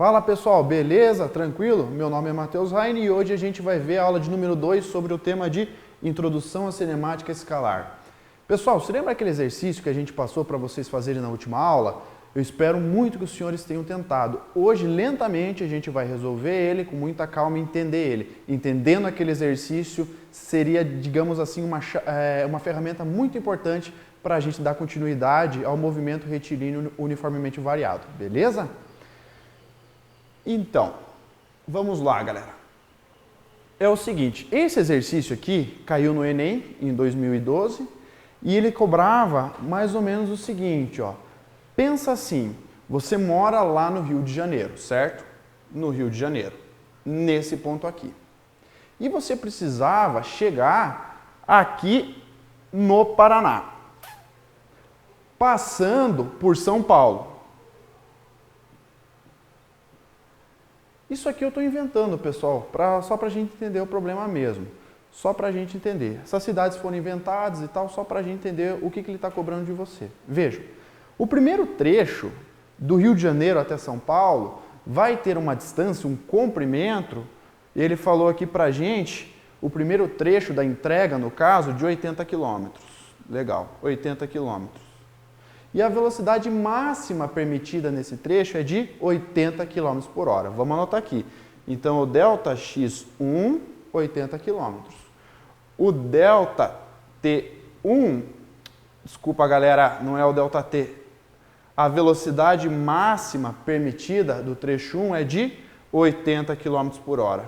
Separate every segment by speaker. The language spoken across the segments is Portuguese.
Speaker 1: Fala pessoal, beleza? Tranquilo? Meu nome é Matheus Raine e hoje a gente vai ver a aula de número 2 sobre o tema de Introdução à Cinemática Escalar. Pessoal, se lembra aquele exercício que a gente passou para vocês fazerem na última aula? Eu espero muito que os senhores tenham tentado. Hoje, lentamente, a gente vai resolver ele com muita calma e entender ele. Entendendo aquele exercício seria, digamos assim, uma ferramenta muito importante para a gente dar continuidade ao movimento retilíneo uniformemente variado, beleza? Então, vamos lá, galera. É o seguinte, esse exercício aqui caiu no Enem em 2012 e ele cobrava mais ou menos o seguinte, ó. Pensa assim, você mora lá no Rio de Janeiro, certo? No Rio de Janeiro, nesse ponto aqui. E você precisava chegar aqui no Paraná, passando por São Paulo. Isso aqui eu estou inventando, pessoal, só para a gente entender o problema mesmo. Só para a gente entender. Essas cidades foram inventadas e tal, só para a gente entender o que ele está cobrando de você. Veja, o primeiro trecho do Rio de Janeiro até São Paulo vai ter uma distância, um comprimento, ele falou aqui para a gente, o primeiro trecho da entrega, no caso, de 80 km. Legal, 80 km. E a velocidade máxima permitida nesse trecho é de 80 km por hora. Vamos anotar aqui. Então, o ΔX1, 80 km. O ΔT1, desculpa galera, não é o ΔT. A velocidade máxima permitida do trecho 1 é de 80 km por hora.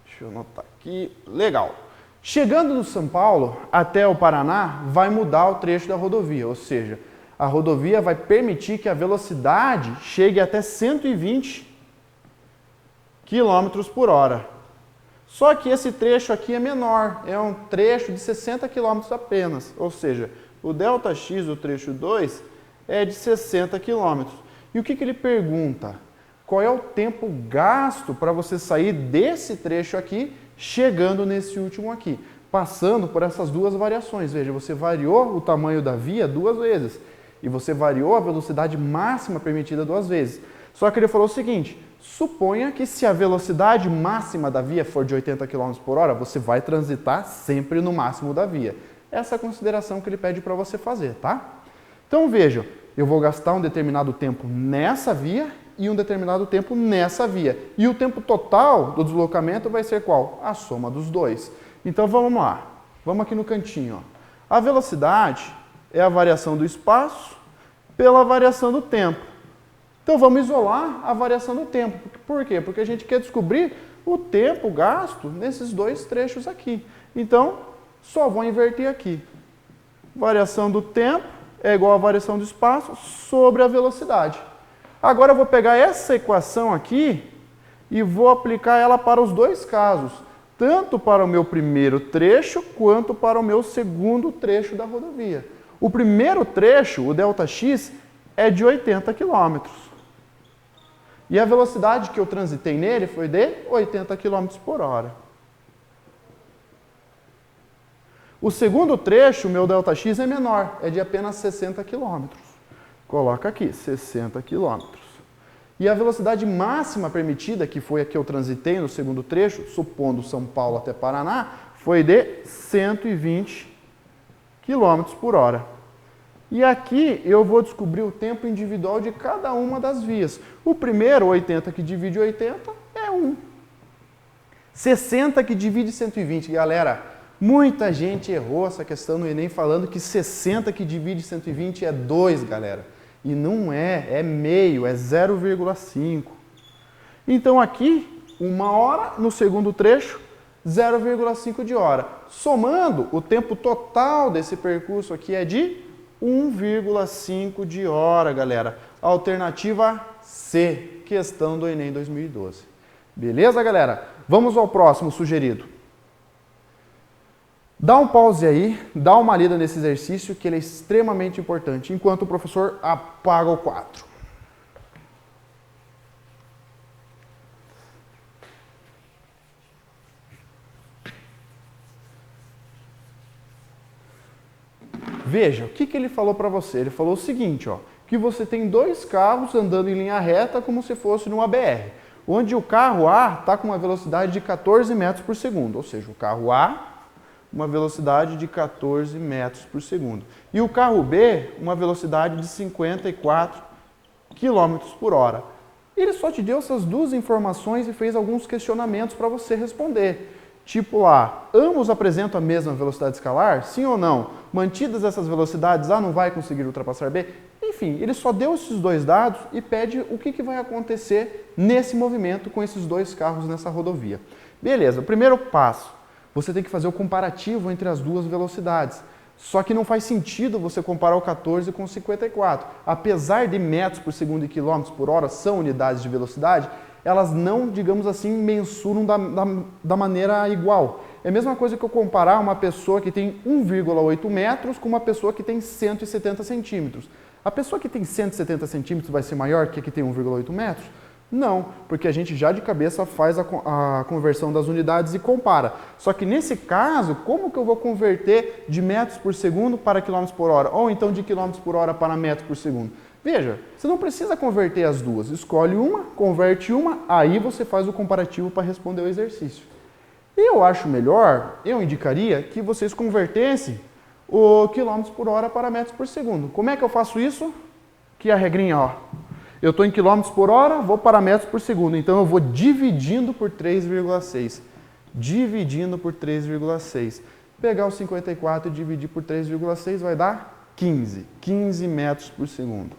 Speaker 1: Deixa eu anotar aqui. Legal. Chegando no São Paulo até o Paraná, vai mudar o trecho da rodovia, ou seja, a rodovia vai permitir que a velocidade chegue até 120 km por hora. Só que esse trecho aqui é menor, é um trecho de 60 km apenas, ou seja, o ΔX do trecho 2 é de 60 km. E o que ele pergunta? Qual é o tempo gasto para você sair desse trecho aqui, chegando nesse último aqui, passando por essas duas variações. Veja, você variou o tamanho da via duas vezes e você variou a velocidade máxima permitida duas vezes. Só que ele falou o seguinte, suponha que se a velocidade máxima da via for de 80 km por hora, você vai transitar sempre no máximo da via. Essa é a consideração que ele pede para você fazer, tá? Então veja, eu vou gastar um determinado tempo nessa via e um determinado tempo nessa via. E o tempo total do deslocamento vai ser qual? A soma dos dois. Então vamos lá. Vamos aqui no cantinho. Ó. A velocidade é a variação do espaço pela variação do tempo. Então vamos isolar a variação do tempo. Por quê? Porque a gente quer descobrir o tempo gasto nesses dois trechos aqui. Então, só vou inverter aqui. Variação do tempo é igual a variação do espaço sobre a velocidade. Agora eu vou pegar essa equação aqui e vou aplicar ela para os dois casos, tanto para o meu primeiro trecho quanto para o meu segundo trecho da rodovia. O primeiro trecho, o ΔX, é de 80 km. E a velocidade que eu transitei nele foi de 80 km por hora. O segundo trecho, o meu ΔX, é menor, é de apenas 60 km. Coloca aqui, 60 km. E a velocidade máxima permitida, que foi a que eu transitei no segundo trecho, supondo São Paulo até Paraná, foi de 120 km por hora. E aqui eu vou descobrir o tempo individual de cada uma das vias. O primeiro, 80 que divide 80, é 1. 60 que divide 120. Galera, muita gente errou essa questão no Enem falando que 60 que divide 120 é 2, galera. E não é meio, é 0,5. Então aqui, 1 hora, no segundo trecho, 0,5 de hora. Somando, o tempo total desse percurso aqui é de 1,5 de hora, galera. Alternativa C, questão do Enem 2012. Beleza, galera? Vamos ao próximo sugerido. Dá um pause aí, dá uma lida nesse exercício que ele é extremamente importante, enquanto o professor apaga o quadro. Veja, o que ele falou para você? Ele falou o seguinte, ó, que você tem dois carros andando em linha reta como se fosse numa BR, onde o carro A está com uma velocidade de 14 metros por segundo, ou seja, o carro A, uma velocidade de 14 metros por segundo. E o carro B, uma velocidade de 54 km por hora. Ele só te deu essas duas informações e fez alguns questionamentos para você responder. Tipo lá, ambos apresentam a mesma velocidade escalar? Sim ou não? Mantidas essas velocidades, A não vai conseguir ultrapassar B? Enfim, ele só deu esses dois dados e pede o que vai acontecer nesse movimento com esses dois carros nessa rodovia. Beleza, o primeiro passo, você tem que fazer o comparativo entre as duas velocidades. Só que não faz sentido você comparar o 14 com o 54. Apesar de metros por segundo e quilômetros por hora são unidades de velocidade, elas não, digamos assim, mensuram da maneira igual. É a mesma coisa que eu comparar uma pessoa que tem 1,8 metros com uma pessoa que tem 170 centímetros. A pessoa que tem 170 centímetros vai ser maior que a que tem 1,8 metros? Não, porque a gente já de cabeça faz a conversão das unidades e compara. Só que nesse caso, como que eu vou converter de metros por segundo para quilômetros por hora? Ou então de quilômetros por hora para metros por segundo? Veja, você não precisa converter as duas. Escolhe uma, converte uma, aí você faz o comparativo para responder o exercício. Eu acho melhor, eu indicaria que vocês convertessem o quilômetros por hora para metros por segundo. Como é que eu faço isso? Que é a regrinha, ó. Eu estou em quilômetros por hora, vou para metros por segundo. Então eu vou dividindo por 3,6. Dividindo por 3,6. Pegar o 54 e dividir por 3,6 vai dar 15. 15 metros por segundo.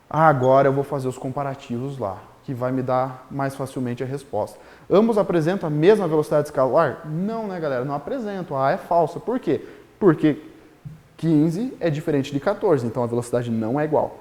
Speaker 1: Agora eu vou fazer os comparativos lá, que vai me dar mais facilmente a resposta. Ambos apresentam a mesma velocidade escalar? Não, né, galera? Não apresentam. A é falsa. Por quê? Porque 15 é diferente de 14, então a velocidade não é igual.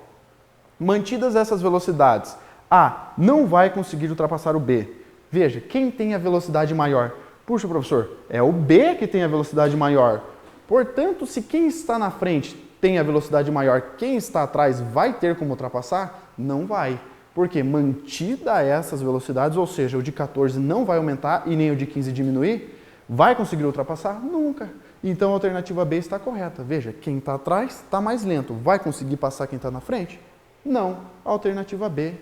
Speaker 1: Mantidas essas velocidades, A não vai conseguir ultrapassar o B. Veja, quem tem a velocidade maior? Puxa, professor, é o B que tem a velocidade maior. Portanto, se quem está na frente tem a velocidade maior, quem está atrás vai ter como ultrapassar? Não vai. Porque mantida essas velocidades, ou seja, o de 14 não vai aumentar e nem o de 15 diminuir, vai conseguir ultrapassar? Nunca. Então a alternativa B está correta. Veja, quem está atrás está mais lento. Vai conseguir passar quem está na frente? Não, a alternativa B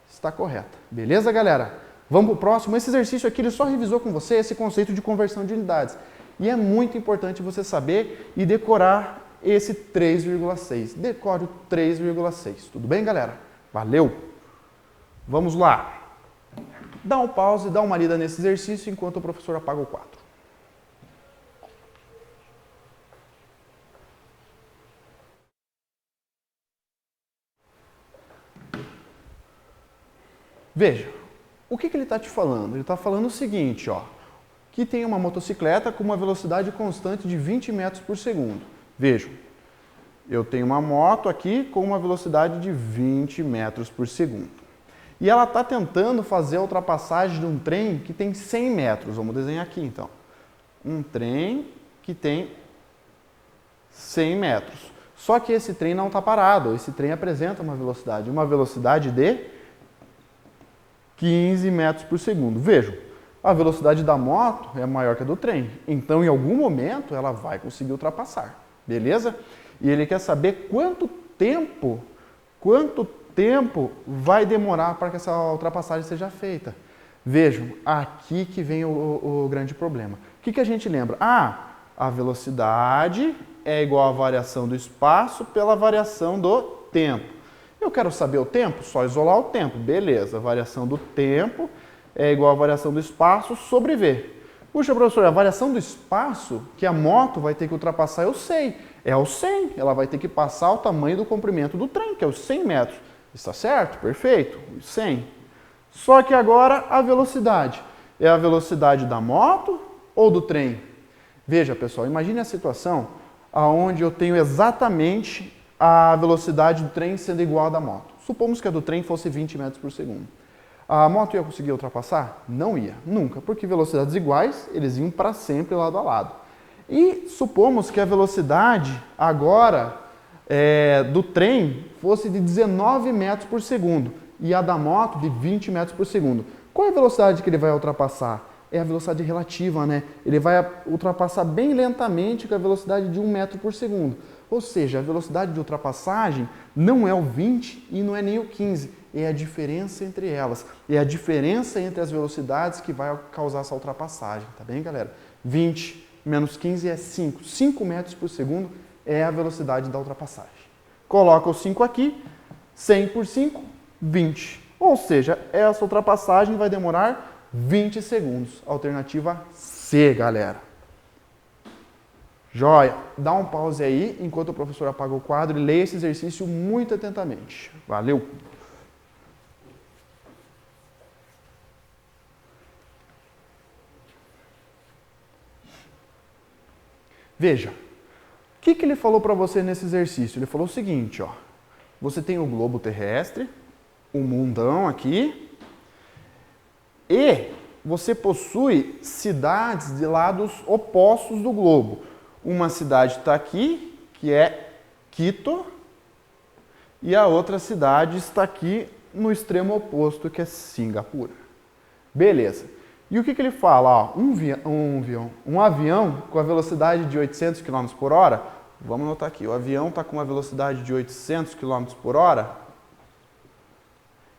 Speaker 1: está correta. Beleza, galera? Vamos para o próximo. Esse exercício aqui ele só revisou com você esse conceito de conversão de unidades. E é muito importante você saber e decorar esse 3,6. Decore o 3,6. Tudo bem, galera? Valeu! Vamos lá. Dá um pause, dá uma lida nesse exercício enquanto o professor apaga o quadro. Veja, o que ele está te falando? Ele está falando o seguinte, ó, que tem uma motocicleta com uma velocidade constante de 20 metros por segundo. Vejam, eu tenho uma moto aqui com uma velocidade de 20 metros por segundo. E ela está tentando fazer a ultrapassagem de um trem que tem 100 metros. Vamos desenhar aqui, então. Um trem que tem 100 metros. Só que esse trem não está parado. Esse trem apresenta uma velocidade de 15 metros por segundo. Vejam, a velocidade da moto é maior que a do trem. Então, em algum momento, ela vai conseguir ultrapassar. Beleza? E ele quer saber quanto tempo vai demorar para que essa ultrapassagem seja feita. Vejam, aqui que vem o grande problema. O que a gente lembra? A velocidade é igual à variação do espaço pela variação do tempo. Eu quero saber o tempo? Só isolar o tempo. Beleza, a variação do tempo é igual à variação do espaço sobre V. Puxa, professor, a variação do espaço que a moto vai ter que ultrapassar, eu sei. É o 100. Ela vai ter que passar o tamanho do comprimento do trem, que é os 100 metros. Está certo? Perfeito. 100. Só que agora a velocidade. É a velocidade da moto ou do trem? Veja, pessoal, imagine a situação onde eu tenho exatamente a velocidade do trem sendo igual à da moto. Supomos que a do trem fosse 20 metros por segundo. A moto ia conseguir ultrapassar? Não ia, nunca, porque velocidades iguais, eles iam para sempre lado a lado. E supomos que a velocidade agora do trem fosse de 19 metros por segundo e a da moto de 20 metros por segundo. Qual é a velocidade que ele vai ultrapassar? É a velocidade relativa, né? Ele vai ultrapassar bem lentamente com a velocidade de 1 metro por segundo. Ou seja, a velocidade de ultrapassagem não é o 20 e não é nem o 15, é a diferença entre elas. É a diferença entre as velocidades que vai causar essa ultrapassagem, tá bem, galera? 20 menos 15 é 5. 5 metros por segundo é a velocidade da ultrapassagem. Coloca o 5 aqui, 100 por 5, 20. Ou seja, essa ultrapassagem vai demorar 20 segundos. Alternativa C, galera. Joia! Dá um pause aí, enquanto o professor apaga o quadro e leia esse exercício muito atentamente. Valeu! Veja, o que ele falou para você nesse exercício? Ele falou o seguinte, ó. Você tem o globo terrestre, o mundão aqui, e você possui cidades de lados opostos do globo. Uma cidade está aqui, que é Quito, e a outra cidade está aqui no extremo oposto, que é Singapura. Beleza. E o que ele fala? Ó, um avião com a velocidade de 800 km por hora, vamos notar aqui, o avião está com uma velocidade de 800 km por hora,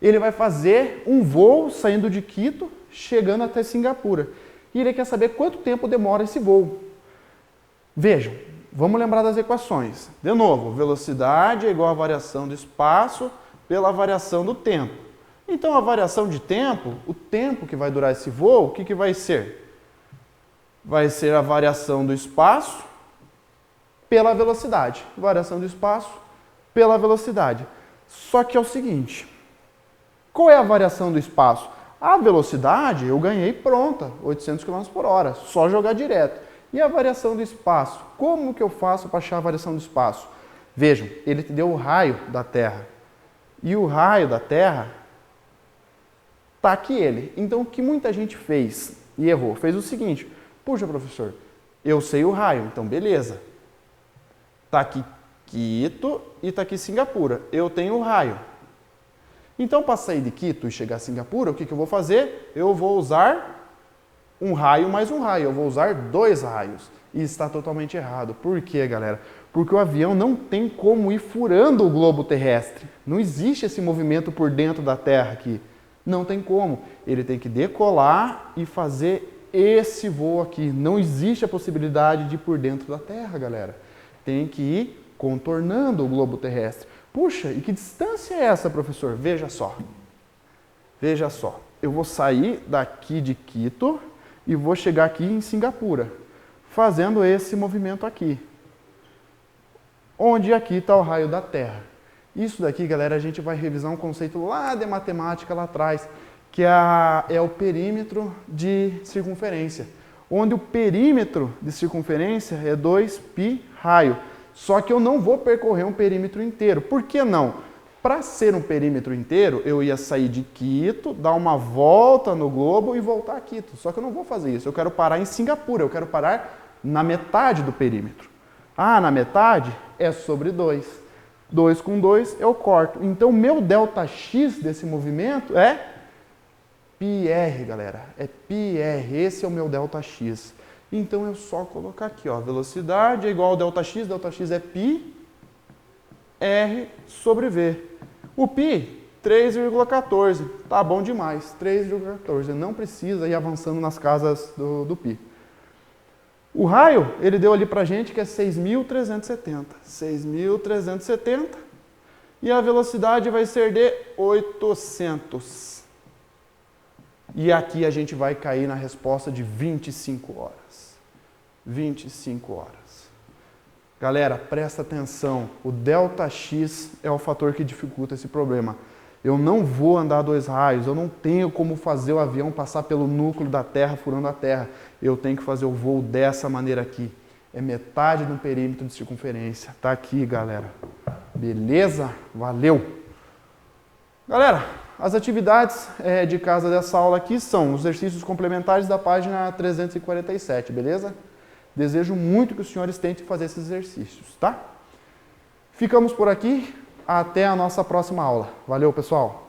Speaker 1: ele vai fazer um voo saindo de Quito, chegando até Singapura. E ele quer saber quanto tempo demora esse voo. Vejam, vamos lembrar das equações. De novo, velocidade é igual a variação do espaço pela variação do tempo. Então, a variação de tempo, o tempo que vai durar esse voo, o que vai ser? Vai ser a variação do espaço pela velocidade. Variação do espaço pela velocidade. Só que é o seguinte, qual é a variação do espaço? A velocidade eu ganhei pronta, 800 km por hora, só jogar direto. E a variação do espaço? Como que eu faço para achar a variação do espaço? Vejam, ele te deu o raio da Terra. E o raio da Terra está aqui ele. Então, o que muita gente fez e errou? Fez o seguinte, puxa, professor, eu sei o raio, então beleza. Está aqui Quito e está aqui Singapura. Eu tenho o raio. Então, para sair de Quito e chegar a Singapura, o que eu vou fazer? Eu vou usar um raio mais um raio. Eu vou usar 2 raios. E está totalmente errado. Por quê, galera? Porque o avião não tem como ir furando o globo terrestre. Não existe esse movimento por dentro da Terra aqui. Não tem como. Ele tem que decolar e fazer esse voo aqui. Não existe a possibilidade de ir por dentro da Terra, galera. Tem que ir contornando o globo terrestre. Puxa, e que distância é essa, professor? Veja só. Veja só. Eu vou sair daqui de Quito e vou chegar aqui em Singapura, fazendo esse movimento aqui. Onde aqui está o raio da Terra. Isso daqui, galera, a gente vai revisar um conceito lá de matemática lá atrás, que é o perímetro de circunferência. Onde o perímetro de circunferência é 2π raio. Só que eu não vou percorrer um perímetro inteiro. Por que não? Para ser um perímetro inteiro, eu ia sair de Quito, dar uma volta no globo e voltar a Quito. Só que eu não vou fazer isso. Eu quero parar em Singapura. Eu quero parar na metade do perímetro. Ah, na metade é sobre 2. 2 com 2 eu corto. Então, meu ΔX desse movimento é πr, galera. É πr. Esse é o meu ΔX. Então, eu só colocar aqui, ó, velocidade é igual ao ΔX é π r sobre v. O π, 3,14. Tá bom demais, 3,14. Não precisa ir avançando nas casas do π. O raio, ele deu ali pra gente que é 6.370. 6.370. E a velocidade vai ser de 800. E aqui a gente vai cair na resposta de 25 horas. 25 horas. Galera, presta atenção. O ΔX é o fator que dificulta esse problema. Eu não vou andar 2 raios. Eu não tenho como fazer o avião passar pelo núcleo da Terra, furando a Terra. Eu tenho que fazer o voo dessa maneira aqui. É metade do perímetro de circunferência. Tá aqui, galera. Beleza? Valeu! Galera, as atividades de casa dessa aula aqui são os exercícios complementares da página 347, beleza? Desejo muito que os senhores tentem fazer esses exercícios, tá? Ficamos por aqui, até a nossa próxima aula. Valeu, pessoal!